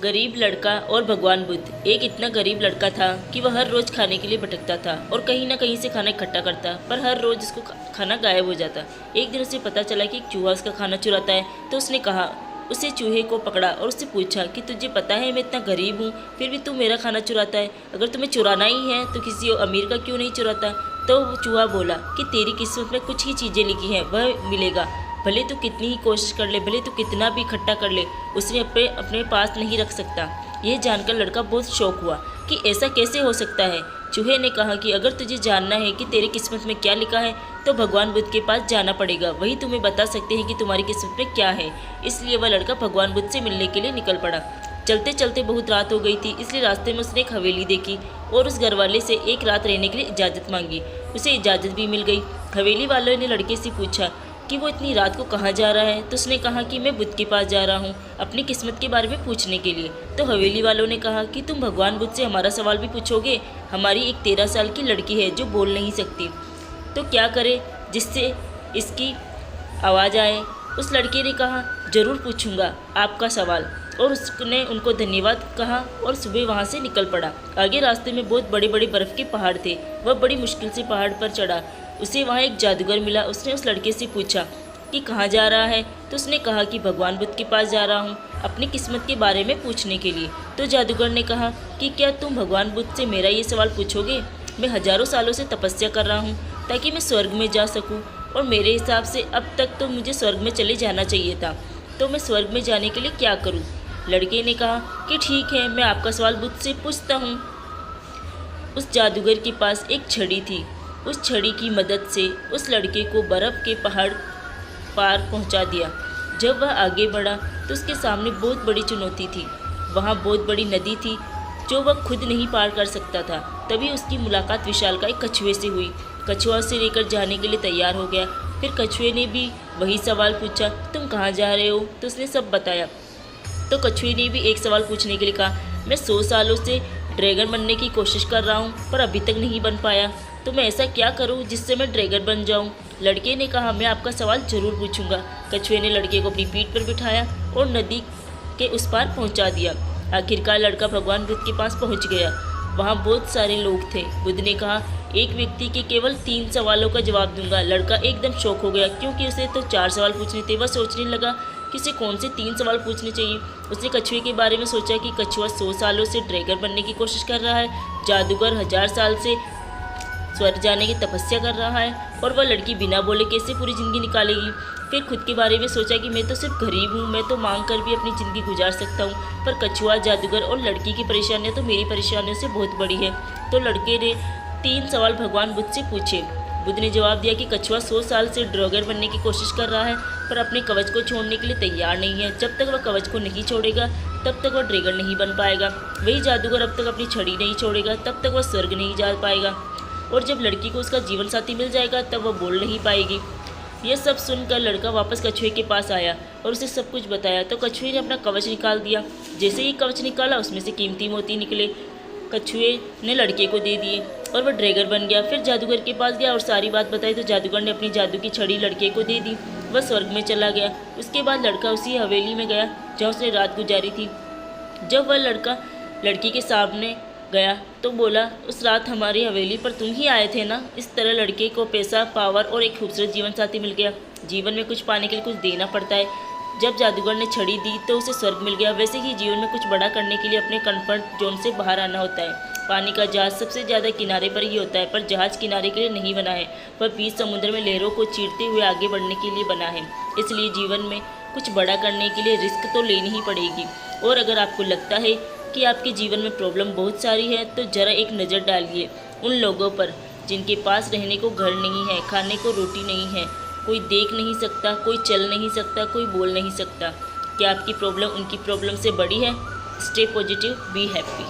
गरीब लड़का और भगवान बुद्ध। एक इतना गरीब लड़का था कि वह हर रोज़ खाने के लिए भटकता था और कहीं ना कहीं से खाना इकट्ठा करता, पर हर रोज़ उसको खाना गायब हो जाता। एक दिन उसे पता चला कि एक चूहा उसका खाना चुराता है, तो उसने कहा उसे चूहे को पकड़ा और उससे पूछा कि तुझे पता है मैं इतना गरीब हूँ, फिर भी तू मेरा खाना चुराता है। अगर तुम्हें चुराना ही है तो किसी अमीर का क्यों नहीं चुराता। तो वो चूहा बोला कि तेरी किस्मत में कुछ ही चीज़ें लिखी हैं, वह मिलेगा, भले तू कितनी ही कोशिश कर ले, भले तू कितना भी इकट्ठा कर ले, उसने अपने पास नहीं रख सकता। यह जानकर लड़का बहुत शौक हुआ कि ऐसा कैसे हो सकता है। चूहे ने कहा कि अगर तुझे जानना है कि तेरी किस्मत में क्या लिखा है तो भगवान बुद्ध के पास जाना पड़ेगा, वही तुम्हें बता सकते हैं कि तुम्हारी किस्मत में क्या है। इसलिए वह लड़का भगवान बुद्ध से मिलने के लिए निकल पड़ा। चलते चलते बहुत रात हो गई थी, इसलिए रास्ते में उसने एक हवेली देखी और उस घरवाले से एक रात रहने के लिए इजाज़त मांगी। उसे इजाज़त भी मिल गई। हवेली वालों ने लड़के से पूछा कि वो इतनी रात को कहाँ जा रहा है, तो उसने कहा कि मैं बुद्ध के पास जा रहा हूँ अपनी किस्मत के बारे में पूछने के लिए। तो हवेली वालों ने कहा कि तुम भगवान बुद्ध से हमारा सवाल भी पूछोगे? हमारी एक 13 साल की लड़की है जो बोल नहीं सकती, तो क्या करे जिससे इसकी आवाज़ आए। उस लड़के ने कहा ज़रूर पूछूंगा आपका सवाल, और उसने उनको धन्यवाद कहा और सुबह वहाँ से निकल पड़ा। आगे रास्ते में बहुत बड़े बड़े बर्फ़ के पहाड़ थे। वह बड़ी मुश्किल से पहाड़ पर चढ़ा। उसे वहाँ एक जादूगर मिला। उसने उस लड़के से पूछा कि कहाँ जा रहा है, तो उसने कहा कि भगवान बुद्ध के पास जा रहा हूँ अपनी किस्मत के बारे में पूछने के लिए। तो जादूगर ने कहा कि क्या तुम भगवान बुद्ध से मेरा ये सवाल पूछोगे? मैं हज़ारों सालों से तपस्या कर रहा हूँ ताकि मैं स्वर्ग में जा सकूँ, और मेरे हिसाब से अब तक तो मुझे स्वर्ग में चले जाना चाहिए था, तो मैं स्वर्ग में जाने के लिए क्या करूँ? लड़के ने कहा कि ठीक है, मैं आपका सवाल बुद्ध से पूछता हूँ। उस जादूगर के पास एक छड़ी थी। उस छड़ी की मदद से उस लड़के को बर्फ़ के पहाड़ पार पहुंचा दिया। जब वह आगे बढ़ा तो उसके सामने बहुत बड़ी चुनौती थी। वहाँ बहुत बड़ी नदी थी जो वह खुद नहीं पार कर सकता था। तभी उसकी मुलाकात विशालकाय कछुए से हुई। कछुआ उसे लेकर जाने के लिए तैयार हो गया। फिर कछुए ने भी वही सवाल पूछा, तुम कहाँ जा रहे हो? तो उसने सब बताया। तो कछुए ने भी एक सवाल पूछने के लिए कहा, मैं 100 सालों से ड्रैगन बनने की कोशिश कर रहा हूँ पर अभी तक नहीं बन पाया, तो मैं ऐसा क्या करूं जिससे मैं ड्रैगन बन जाऊं? लड़के ने कहा मैं आपका सवाल ज़रूर पूछूंगा। कछुए ने लड़के को अपनी पीठ पर बिठाया और नदी के उस पार पहुंचा दिया। आखिरकार लड़का भगवान बुद्ध के पास पहुंच गया। वहां बहुत सारे लोग थे। बुद्ध ने कहा एक व्यक्ति के केवल 3 सवालों का जवाब दूंगा। लड़का एकदम शौक हो गया क्योंकि उसे तो 4 सवाल पूछने थे। वह सोचने लगा कि उसे कौन से 3 सवाल पूछने चाहिए। उसने कछुए के बारे में सोचा कि कछुआ 100 सालों से ड्रैगन बनने की कोशिश कर रहा है, जादूगर 1000 साल से स्वर्ग जाने की तपस्या कर रहा है, और वह लड़की बिना बोले कैसे पूरी ज़िंदगी निकालेगी। फिर खुद के बारे में सोचा कि मैं तो सिर्फ गरीब हूँ, मैं तो मांग कर भी अपनी ज़िंदगी गुजार सकता हूँ, पर कछुआ, जादूगर और लड़की की परेशानियाँ तो मेरी परेशानियों से बहुत बड़ी है। तो लड़के ने 3 सवाल भगवान बुद्ध से पूछे। बुद्ध ने जवाब दिया कि कछुआ 100 साल से ड्रैगन बनने की कोशिश कर रहा है पर अपने कवच को छोड़ने के लिए तैयार नहीं है। जब तक वह कवच को नहीं छोड़ेगा तब तक वह ड्रैगन नहीं बन पाएगा। वही जादूगर अब तक अपनी छड़ी नहीं छोड़ेगा तब तक वह स्वर्ग नहीं जा पाएगा, और जब लड़की को उसका जीवन साथी मिल जाएगा तब वह बोल नहीं पाएगी। यह सब सुनकर लड़का वापस कछुए के पास आया और उसे सब कुछ बताया। तो कछुए ने अपना कवच निकाल दिया। जैसे ही कवच निकाला उसमें से कीमती मोती निकले। कछुए ने लड़के को दे दिए और वह ड्रैगन बन गया। फिर जादूगर के पास गया और सारी बात बताई तो जादूगर ने अपनी जादू की छड़ी लड़के को दे दी। वह स्वर्ग में चला गया। उसके बाद लड़का उसी हवेली में गया जहाँ उसने रात गुजारी थी। जब वह लड़का लड़की के सामने गया तो बोला, उस रात हमारी हवेली पर तुम ही आए थे ना? इस तरह लड़के को पैसा, पावर और एक खूबसूरत जीवन साथी मिल गया। जीवन में कुछ पाने के लिए कुछ देना पड़ता है। जब जादूगर ने छड़ी दी तो उसे स्वर्ग मिल गया। वैसे ही जीवन में कुछ बड़ा करने के लिए अपने कंफर्ट जोन से बाहर आना होता है। पानी का जहाज सबसे ज़्यादा किनारे पर ही होता है, पर जहाज किनारे के लिए नहीं बना है, वह बीच समुद्र में लहरों को चीरते हुए आगे बढ़ने के लिए बना है। इसलिए जीवन में कुछ बड़ा करने के लिए रिस्क तो लेनी ही पड़ेगी। और अगर आपको लगता है कि आपके जीवन में प्रॉब्लम बहुत सारी है तो ज़रा एक नज़र डालिए उन लोगों पर जिनके पास रहने को घर नहीं है, खाने को रोटी नहीं है, कोई देख नहीं सकता, कोई चल नहीं सकता, कोई बोल नहीं सकता। क्या आपकी प्रॉब्लम उनकी प्रॉब्लम से बड़ी है? Stay positive, be happy.